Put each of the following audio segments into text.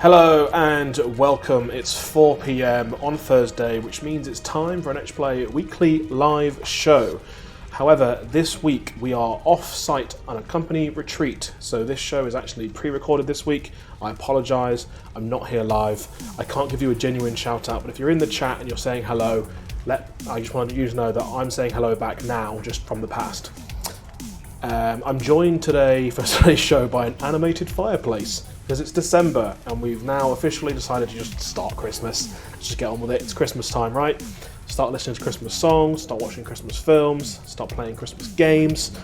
Hello and welcome. It's 4 PM on Thursday, which means it's time for an Etch Play weekly live show. However, this week we are off-site on a company retreat, so this show is actually pre-recorded this week. I apologise, I'm not here live. I can't give you a genuine shout-out, but if you're in the chat and you're saying hello, I just want you to know that I'm saying hello back now, just from the past. I'm joined today for today's show by an animated fireplace, because it's December and we've now officially decided to just start Christmas. Just get on with it. It's Christmas time, right? Start listening to Christmas songs, start watching Christmas films, start playing Christmas games.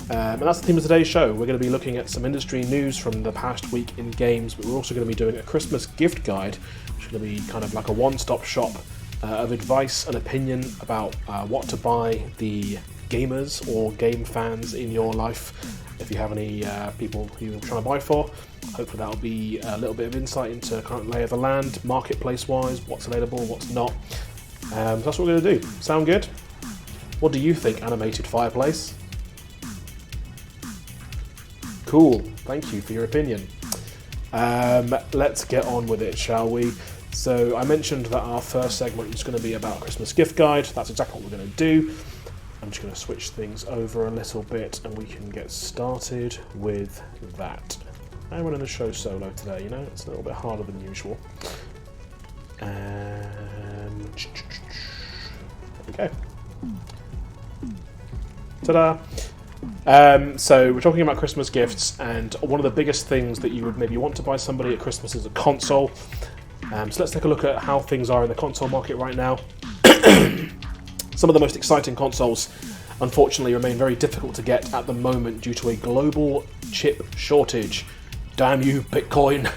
And that's the theme of today's show. We're going to be looking at some industry news from the past week in games, but we're also going to be doing a Christmas gift guide, which is going to be kind of like a one-stop shop of advice and opinion about what to buy the gamers or game fans in your life. If you have any people who you're trying to buy for, hopefully that'll be a little bit of insight into current lay of the land, marketplace-wise, what's available, what's not. That's what we're going to do. Sound good? What do you think, animated fireplace? Cool. Thank you for your opinion. Let's get on with it, shall we? So I mentioned that our first segment is going to be about Christmas gift guide. That's exactly what we're going to do. I'm just going to switch things over a little bit and we can get started with that. I'm running the show solo today, you know, it's a little bit harder than usual. There we go. Ta-da! So we're talking about Christmas gifts, and one of the biggest things that you would maybe want to buy somebody at Christmas is a console. So let's take a look at how things are in the console market right now. Some of the most exciting consoles, unfortunately, remain very difficult to get at the moment due to a global chip shortage. Damn you, Bitcoin!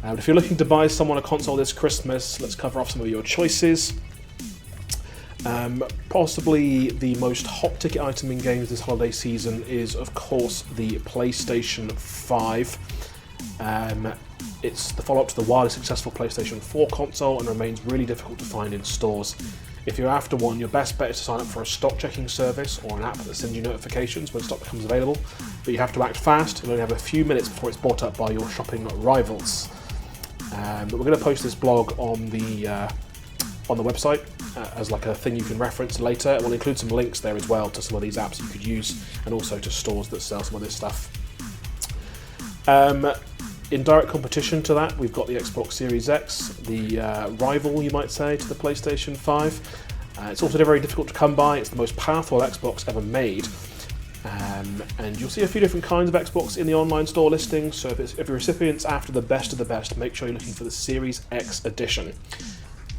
But if you're looking to buy someone a console this Christmas, let's cover off some of your choices. Possibly the most hot ticket item in games this holiday season is, of course, the PlayStation 5. It's the follow-up to the wildly successful PlayStation 4 console and remains really difficult to find in stores. If you're after one, your best bet is to sign up for a stock checking service or an app that sends you notifications when stock becomes available, but you have to act fast and only have a few minutes before it's bought up by your shopping rivals. But we're going to post this blog on the website as like a thing you can reference later. We'll include some links there as well to some of these apps you could use, and also to stores that sell some of this stuff. In direct competition to that, we've got the Xbox Series X, the rival, you might say, to the PlayStation 5. It's also very difficult to come by. It's the most powerful Xbox ever made. And you'll see a few different kinds of Xbox in the online store listings, so if your recipient's after the best of the best, make sure you're looking for the Series X edition.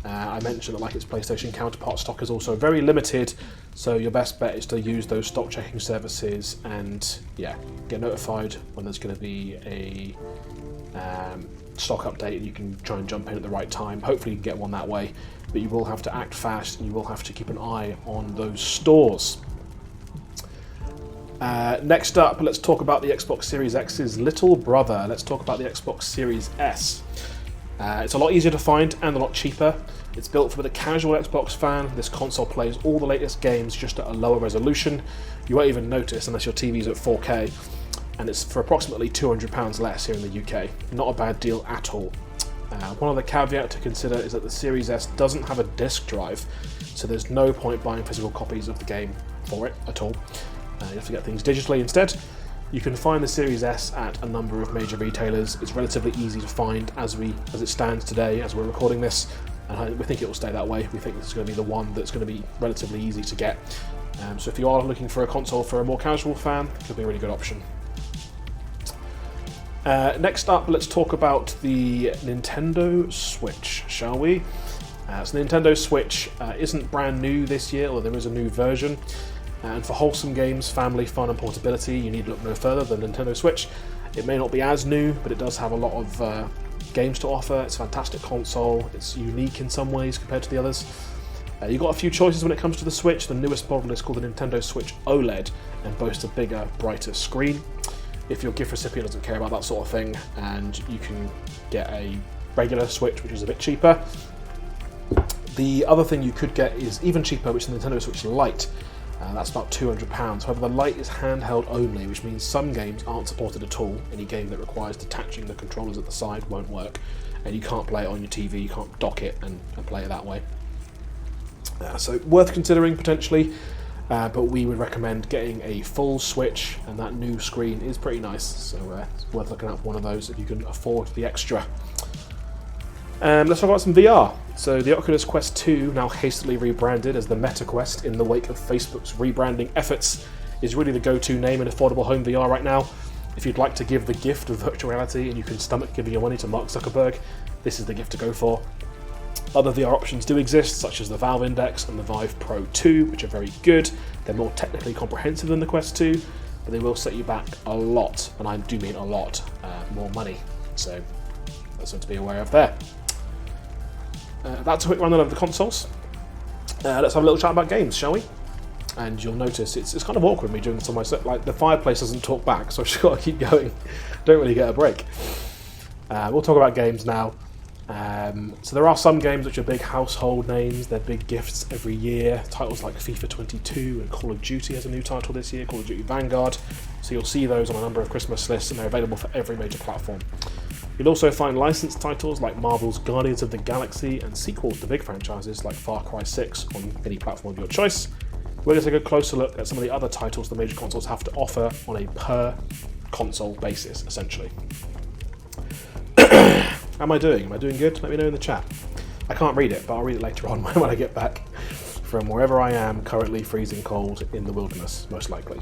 I mentioned that, like its PlayStation counterpart, stock is also very limited, so your best bet is to use those stock checking services and, yeah, get notified when there's going to be a stock update, and you can try and jump in at the right time. Hopefully you can get one that way, but you will have to act fast and you will have to keep an eye on those stores. Next up, let's talk about the Xbox Series X's little brother. Let's talk about the Xbox Series S. It's a lot easier to find and a lot cheaper. It's built for the casual Xbox fan. This console plays all the latest games just at a lower resolution. You won't even notice unless your TV's at 4K. And it's for approximately £200 less here in the UK. Not a bad deal at all. One other caveat to consider is that the Series S doesn't have a disk drive, so there's no point buying physical copies of the game for it at all. You have to get things digitally instead. You can find the Series S at a number of major retailers. It's relatively easy to find as it stands today, as we're recording this, and we think it will stay that way. We think this is going to be the one that's going to be relatively easy to get. So if you are looking for a console for a more casual fan, it could be a really good option. Next up, let's talk about the Nintendo Switch, shall we? So the Nintendo Switch isn't brand new this year, although there is a new version. And for wholesome games, family fun and portability, you need look no further than Nintendo Switch. It may not be as new, but it does have a lot of games to offer. It's a fantastic console. It's unique in some ways compared to the others. You've got a few choices when it comes to the Switch. The newest model is called the Nintendo Switch Oled and boasts a bigger, brighter screen. If your gift recipient doesn't care about that sort of thing, and you can get a regular Switch, which is a bit cheaper. The other thing you could get is even cheaper, which is the Nintendo Switch Lite. That's about £200. However, the Lite is handheld only, which means some games aren't supported at all. Any game that requires detaching the controllers at the side won't work, and you can't play it on your TV, you can't dock it and play it that way. So worth considering potentially, but we would recommend getting a full Switch, and that new screen is pretty nice, so it's worth looking out for one of those if you can afford the extra. Let's talk about some VR. So the Oculus Quest 2, now hastily rebranded as the Meta Quest in the wake of Facebook's rebranding efforts, is really the go-to name in affordable home VR right now. If you'd like to give the gift of virtual reality and you can stomach giving your money to Mark Zuckerberg, this is the gift to go for. Other VR options do exist, such as the Valve Index and the Vive Pro 2, which are very good. They're more technically comprehensive than the Quest 2, but they will set you back a lot, and I do mean a lot, more money. So that's something to be aware of there. That's a quick rundown of the consoles. Let's have a little chat about games, shall we? And you'll notice it's kind of awkward me doing this on my set. Like, the fireplace doesn't talk back, so I've just got to keep going. Don't really get a break. We'll talk about games now. So there are some games which are big household names. They're big gifts every year. Titles like FIFA 22 and Call of Duty has a new title this year, Call of Duty Vanguard. So you'll see those on a number of Christmas lists, and they're available for every major platform. You'll also find licensed titles like Marvel's Guardians of the Galaxy and sequels to big franchises like Far Cry 6 on any platform of your choice. We're going to take a closer look at some of the other titles the major consoles have to offer on a per console basis, essentially. How am I doing? Am I doing good? Let me know in the chat. I can't read it, but I'll read it later on when I get back from wherever I am, currently freezing cold in the wilderness, most likely.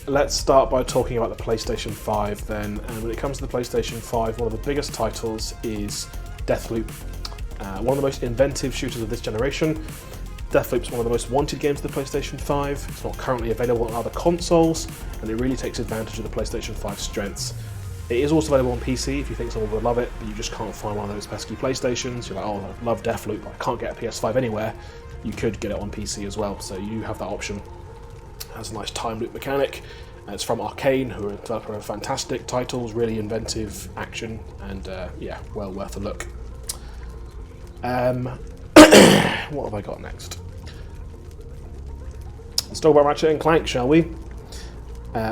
Let's start by talking about the PlayStation 5 then. And when it comes to the PlayStation 5, one of the biggest titles is Deathloop. One of the most inventive shooters of this generation. Deathloop's one of the most wanted games of the PlayStation 5. It's not currently available on other consoles, and it really takes advantage of the PlayStation 5's strengths. It is also available on PC if you think someone would love it, but you just can't find one of those pesky PlayStations. You're like, oh, I love Deathloop, but I can't get a PS5 anywhere. You could get it on PC as well, so you have that option. It has a nice time loop mechanic. It's from Arcane, who are a developer of fantastic titles, really inventive action, and yeah, well worth a look. What have I got next? Let's talk about Ratcheting Clank, shall we?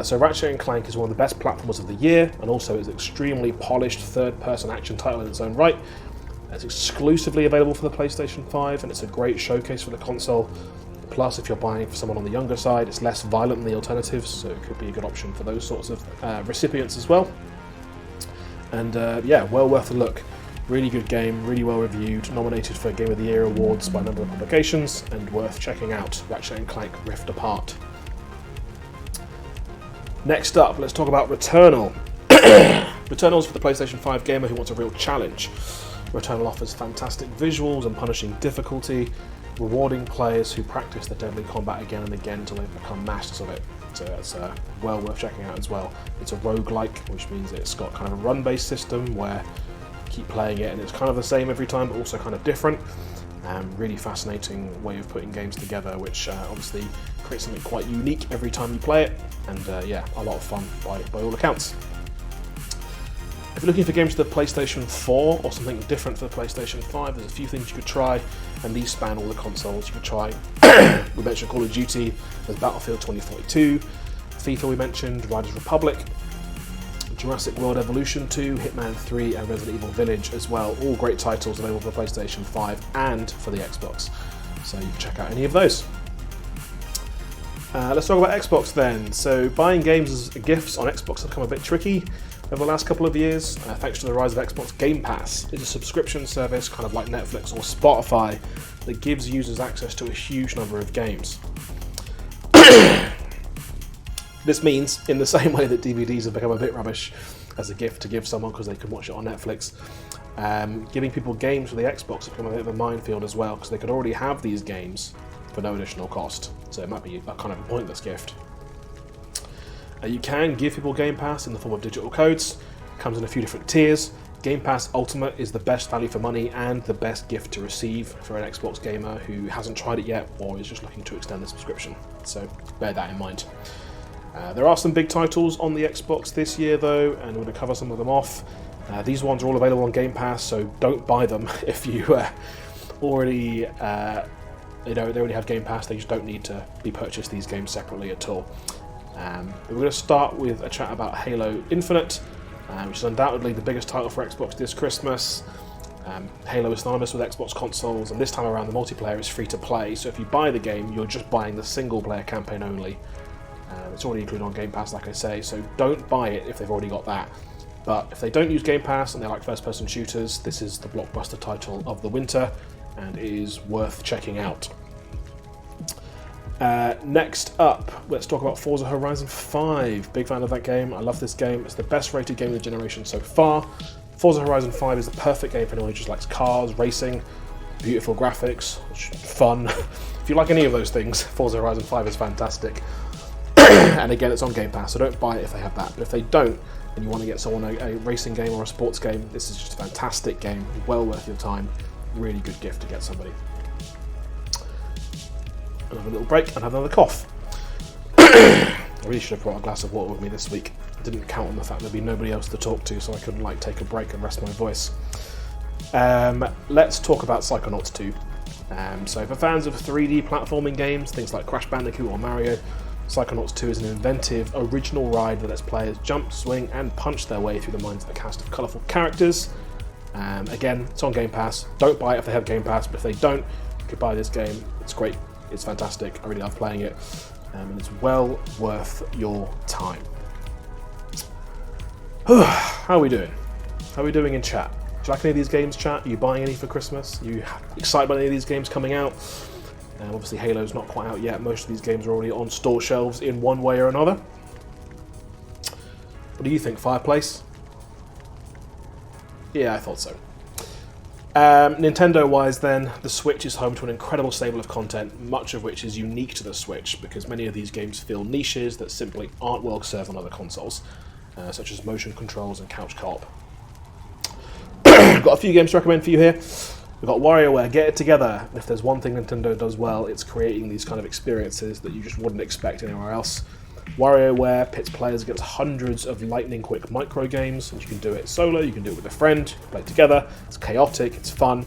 So Ratcheting Clank is one of the best platformers of the year, and also is an extremely polished third-person action title in its own right. It's exclusively available for the PlayStation 5, and it's a great showcase for the console. Plus, if you're buying for someone on the younger side, it's less violent than the alternatives, so it could be a good option for those sorts of recipients as well. And yeah, well worth a look. Really good game, really well reviewed, nominated for Game of the Year awards by a number of publications, and worth checking out. Ratchet & Clank Rift Apart. Next up, let's talk about Returnal. Returnal is for the PlayStation 5 gamer who wants a real challenge. Returnal offers fantastic visuals and punishing difficulty, rewarding players who practice the deadly combat again and again until they become masters of it. So that's well worth checking out as well. It's a roguelike, which means it's got kind of a run-based system where you keep playing it and it's kind of the same every time, but also kind of different. Really fascinating way of putting games together, which obviously creates something quite unique every time you play it, and yeah, a lot of fun by all accounts. If you're looking for games for the PlayStation 4 or something different for the PlayStation 5, there's a few things you could try, and these span all the consoles. You could try, we mentioned Call of Duty, there's Battlefield 2042, FIFA we mentioned, Riders Republic, Jurassic World Evolution 2, Hitman 3 and Resident Evil Village as well. All great titles available for the PlayStation 5 and for the Xbox. So you can check out any of those. Let's talk about Xbox then. So buying games as gifts on Xbox has become a bit tricky over the last couple of years, thanks to the rise of Xbox Game Pass. It's a subscription service, kind of like Netflix or Spotify, that gives users access to a huge number of games. This means, in the same way that DVDs have become a bit rubbish as a gift to give someone because they can watch it on Netflix, giving people games for the Xbox has become a bit of a minefield as well, because they could already have these games for no additional cost. So it might be a kind of a pointless gift. You can give people Game Pass in the form of digital codes. It comes in a few different tiers. Game Pass Ultimate is the best value for money and the best gift to receive for an Xbox gamer who hasn't tried it yet or is just looking to extend the subscription. So bear that in mind. There are some big titles on the Xbox this year though, and we're going to cover some of them off. These ones are all available on Game Pass, so don't buy them if you already They already have Game Pass, they just don't need to be purchased these games separately at all. But we're going to start with a chat about Halo Infinite, which is undoubtedly the biggest title for Xbox this Christmas. Halo is synonymous with Xbox consoles, and this time around the multiplayer is free to play, so if you buy the game, you're just buying the single player campaign only. It's already included on Game Pass, like I say, so don't buy it if they've already got that. But if they don't use Game Pass and they like first-person shooters, this is the blockbuster title of the winter, and it is worth checking out. Next up, let's talk about Forza Horizon 5. Big fan of that game. I love this game. It's the best rated game of the generation so far. Forza Horizon 5 is the perfect game for anyone who just likes cars, racing, beautiful graphics, fun. If you like any of those things, Forza Horizon 5 is fantastic. And again, it's on Game Pass, so don't buy it if they have that. But if they don't, and you want to get someone a racing game or a sports game, this is just a fantastic game, well worth your time. Really good gift to get somebody. I'll have a little break and have another cough. I really should have brought a glass of water with me this week. I didn't count on the fact there'd be nobody else to talk to, so I couldn't take a break and rest my voice. Let's talk about Psychonauts 2. So for fans of 3D platforming games, things like Crash Bandicoot or Mario, Psychonauts 2 is an inventive, original ride that lets players jump, swing, and punch their way through the minds of a cast of colourful characters. Again, it's on Game Pass. Don't buy it if they have Game Pass, but if they don't, you could buy this game. It's great. It's fantastic. I really love playing it. And it's well worth your time. How are we doing? How are we doing in chat? Do you like any of these games, chat? Are you buying any for Christmas? Are you excited about any of these games coming out? Obviously Halo's not quite out yet. Most of these games are already on store shelves in one way or another. What do you think, Fireplace? Yeah, I thought so. Nintendo-wise then, the Switch is home to an incredible stable of content, much of which is unique to the Switch, because many of these games fill niches that simply aren't well served on other consoles, such as motion controls and couch co-op. Got a few games to recommend for you here. We've got WarioWare, Get It Together. And if there's one thing Nintendo does well, it's creating these kind of experiences that you just wouldn't expect anywhere else. WarioWare pits players against hundreds of lightning-quick micro games, and you can do it solo, you can do it with a friend, you can play together. It's chaotic, it's fun,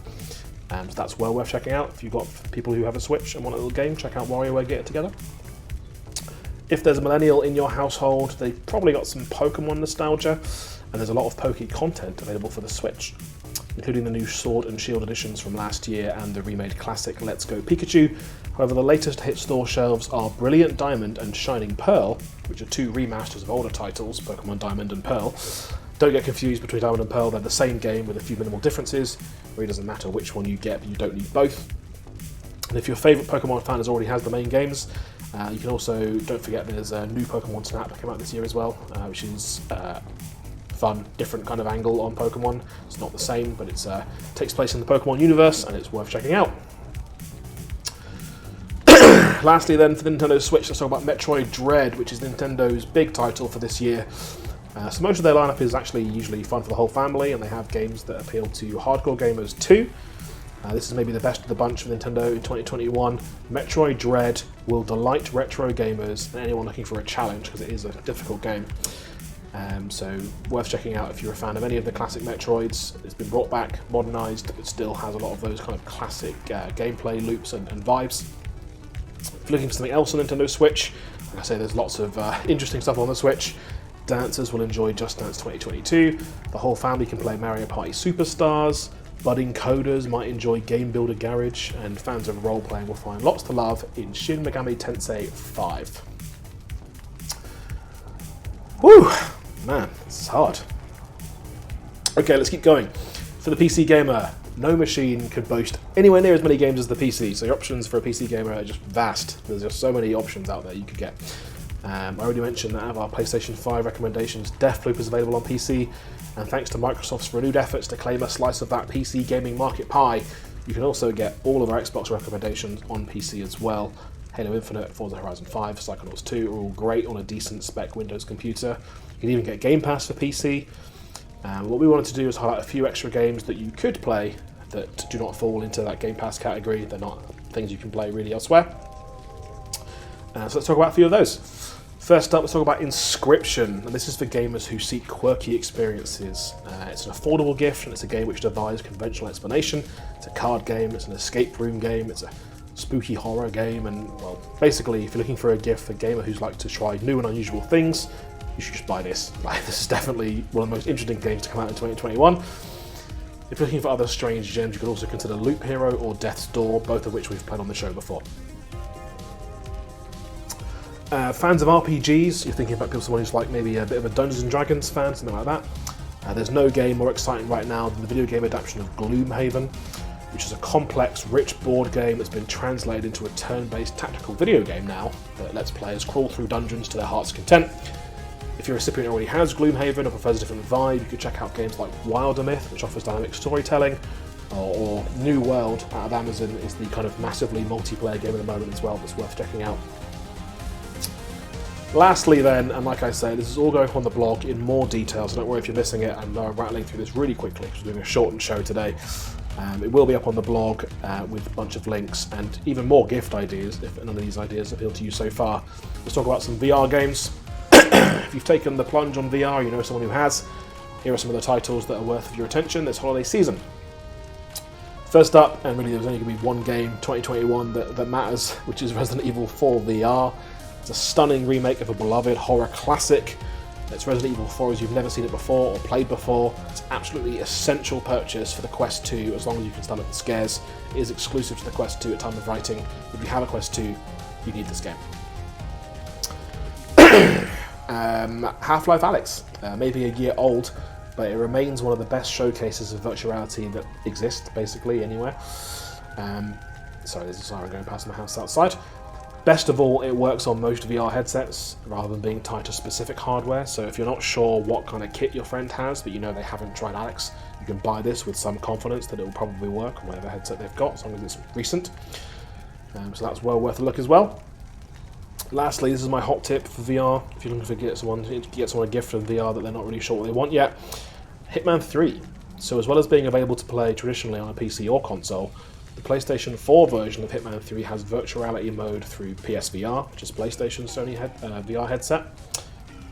so that's well worth checking out. If you've got people who have a Switch and want a little game, check out WarioWare, Get It Together. If there's a millennial in your household, they've probably got some Pokemon nostalgia, and there's a lot of Poke content available for the Switch, including the new Sword and Shield editions from last year and the remade classic Let's Go Pikachu. However, the latest to hit store shelves are Brilliant Diamond and Shining Pearl, which are two remasters of older titles, Pokemon Diamond and Pearl. Don't get confused between Diamond and Pearl, they're the same game with a few minimal differences. It really doesn't matter which one you get, but you don't need both. And if your favourite Pokemon fan already has the main games, you can also, don't forget there's a new Pokemon Snap that came out this year as well, which is fun, different kind of angle on Pokemon. It's not the same, but it takes place in the Pokemon universe, and it's worth checking out. Lastly then, for the Nintendo Switch, let's talk about Metroid Dread, which is Nintendo's big title for this year. So most of their lineup is actually usually fun for the whole family, and they have games that appeal to hardcore gamers too. This is maybe the best of the bunch for Nintendo in 2021. Metroid Dread will delight retro gamers and anyone looking for a challenge, because it is a difficult game. So worth checking out if you're a fan of any of the classic Metroids. It's been brought back, modernised, but still has a lot of those kind of classic gameplay loops and vibes. If you're looking for something else on Nintendo Switch, like I say, there's lots of interesting stuff on the Switch. Dancers will enjoy Just Dance 2022. The whole family can play Mario Party Superstars. Budding coders might enjoy Game Builder Garage, and fans of role-playing will find lots to love in Shin Megami Tensei 5. Whew! Man, this is hard. Okay, let's keep going. For the PC gamer, no machine can boast anywhere near as many games as the PC, so your options for a PC gamer are just vast. There's just so many options out there you could get. I already mentioned that out of our PlayStation 5 recommendations, Deathloop is available on PC, and thanks to Microsoft's renewed efforts to claim a slice of that PC gaming market pie, you can also get all of our Xbox recommendations on PC as well. Halo Infinite, Forza Horizon 5, Psychonauts 2 are all great on a decent spec Windows computer. You can even get Game Pass for PC. What we wanted to do is highlight a few extra games that you could play that do not fall into that Game Pass category. They're not things you can play really elsewhere. So let's talk about a few of those. First up, let's talk about Inscription, and this is for gamers who seek quirky experiences. It's an affordable gift, and it's a game which defies conventional explanation. It's a card game, it's an escape room game, it's a spooky horror game, and well, basically if you're looking for a gift for a gamer who's like to try new and unusual things, you should just buy this. Like, this is definitely one of the most interesting games to come out in 2021. If you're looking for other strange gems, you could also consider Loop Hero or Death's Door, both of which we've played on the show before. Fans of RPGs, you're thinking about someone who's like maybe a bit of a Dungeons & Dragons fan, something like that. There's no game more exciting right now than the video game adaptation of Gloomhaven, which is a complex, rich board game that's been translated into a turn-based tactical video game now that lets players crawl through dungeons to their heart's content. If your recipient already has Gloomhaven or prefers a different vibe, you could check out games like Wildermyth, which offers dynamic storytelling, or New World out of Amazon is the kind of massively multiplayer game at the moment as well that's worth checking out. Lastly then, and like I say, this is all going on the blog in more detail, so don't worry if you're missing it. I'm rattling through this really quickly because we're doing a shortened show today. It will be up on the blog with a bunch of links and even more gift ideas if none of these ideas appeal to you so far. Let's talk about some VR games. If you've taken the plunge on VR, you know someone who has. Here are some of the titles that are worth of your attention this holiday season. First up, and really there's only going to be one game 2021 that matters, which is Resident Evil 4 VR. It's a stunning remake of a beloved horror classic. It's Resident Evil 4 as you've never seen it before or played before. It's absolutely essential purchase for the Quest 2 as long as you can stomach the scares. It is exclusive to the Quest 2 at time of writing. If you have a Quest 2, you need this game. Half-Life Alyx, maybe a year old, but it remains one of the best showcases of virtual reality that exists, basically, anywhere. Sorry, there's a siren going past my house outside. Best of all, it works on most VR headsets, rather than being tied to specific hardware, so if you're not sure what kind of kit your friend has, but you know they haven't tried Alyx, you can buy this with some confidence that it will probably work on whatever headset they've got, as long as it's recent. So that's well worth a look as well. Lastly, this is my hot tip for VR, if you're looking to get someone a gift of VR that they're not really sure what they want yet. Hitman 3. So as well as being available to play traditionally on a PC or console, the PlayStation 4 version of Hitman 3 has virtual reality mode through PSVR, which is PlayStation's Sony VR headset.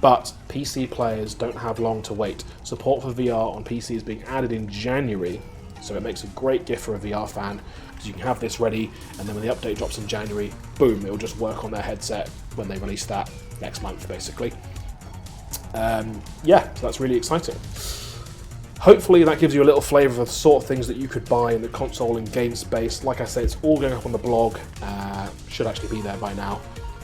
But PC players don't have long to wait. Support for VR on PC is being added in January, so it makes a great gift for a VR fan, because you can have this ready, and then when the update drops in January, boom, it will just work on their headset when they release that next month, basically. Yeah, so that's really exciting. Hopefully that gives you a little flavour of the sort of things that you could buy in the console and game space. Like I say, it's all going up on the blog. Should actually be there by now.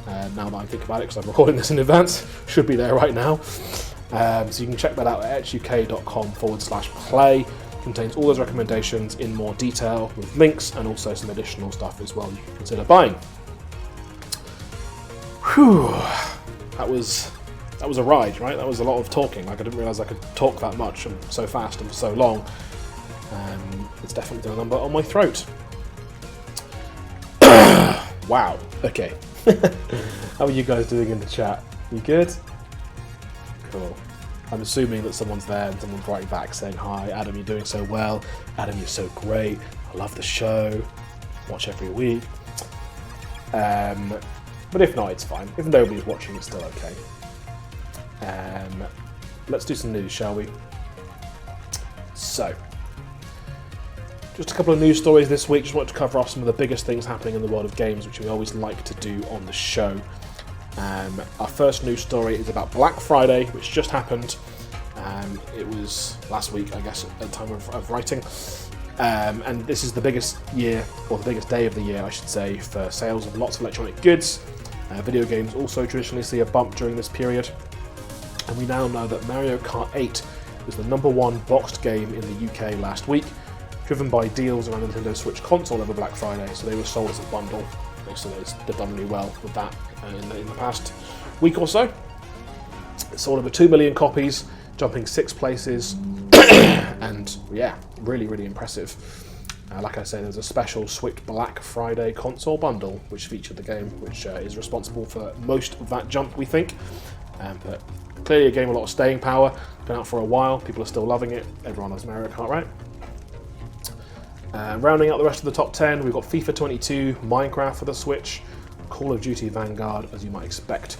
Now that I think about it, because I'm recording this in advance, should be there right now. So you can check that out at etchuk.com/play. Contains all those recommendations in more detail with links and also some additional stuff as well you can consider buying. Whew, that was a ride, right? That was a lot of talking. Like, I didn't realise I could talk that much and so fast and for so long. It's definitely done a number on my throat. Wow. Okay. How are you guys doing in the chat? You good? Cool. I'm assuming that someone's there and someone's writing back saying, "Hi, Adam, you're doing so well. Adam, you're so great. I love the show. Watch every week." But if not, it's fine. If nobody's watching, it's still okay. Let's do some news, shall we? So, just a couple of news stories this week. Just wanted to cover off some of the biggest things happening in the world of games, which we always like to do on the show. Our first news story is about Black Friday, which just happened. It was last week, I guess, at the time of writing. And this is the biggest year, or the biggest day of the year, I should say, for sales of lots of electronic goods. Video games also traditionally see a bump during this period. And we now know that Mario Kart 8 was the #1 boxed game in the UK last week, driven by deals around Nintendo Switch console over Black Friday, so they were sold as a bundle. So they've done really well with that in the past week or so. It sold over 2 million copies, jumping 6 places, and yeah, really, really impressive. Like I say, there's a special Switch Black Friday console bundle which featured the game, which is responsible for most of that jump, we think. But clearly a game with a lot of staying power. It's been out for a while, people are still loving it. Everyone loves Mario Kart, right? Rounding out the rest of the top 10, we've got FIFA 22, Minecraft for the Switch, Call of Duty Vanguard, as you might expect,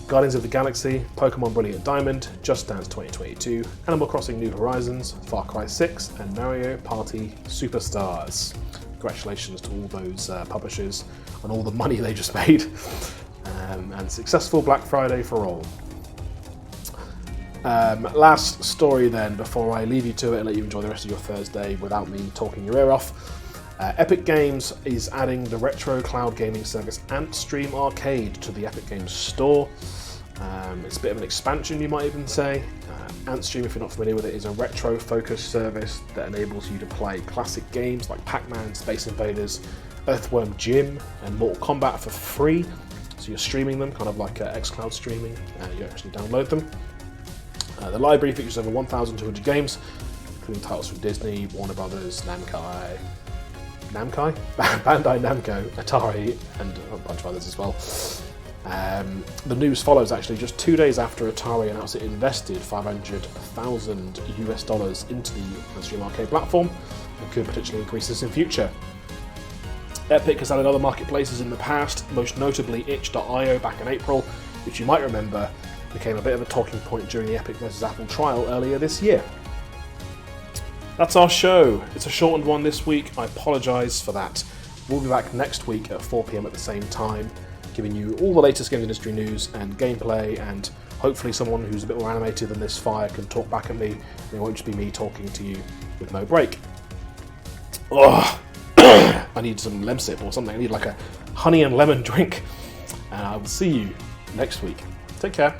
Guardians of the Galaxy, Pokemon Brilliant Diamond, Just Dance 2022, Animal Crossing New Horizons, Far Cry 6, and Mario Party Superstars. congratulations to all those publishers and all the money they just made. And successful Black Friday for all. Last story then, before I leave you to it and let you enjoy the rest of your Thursday without me talking your ear off. Epic Games is adding the retro cloud gaming service Antstream Arcade to the Epic Games store. It's a bit of an expansion, you might even say. Antstream, if you're not familiar with it, is a retro-focused service that enables you to play classic games like Pac-Man, Space Invaders, Earthworm Jim, and Mortal Kombat for free. So you're streaming them, kind of like xCloud streaming. You actually download them. The library features over 1,200 games, including titles from Disney, Warner Brothers, Bandai Namco, Atari, and a bunch of others as well. The news follows actually just 2 days after Atari announced it invested $500,000 into the Antstream Arcade platform and could potentially increase this in future. Epic has added other marketplaces in the past, most notably Itch.io back in April, which you might remember became a bit of a talking point during the Epic vs Apple trial earlier this year. That's our show. It's a shortened one this week. I apologise for that. We'll be back next week at 4 PM at the same time, giving you all the latest games industry news and gameplay, and hopefully someone who's a bit more animated than this fire can talk back at me, and it won't just be me talking to you with no break. Oh, I need some Lemsip or something. I need like a honey and lemon drink. And I will see you next week. Take care.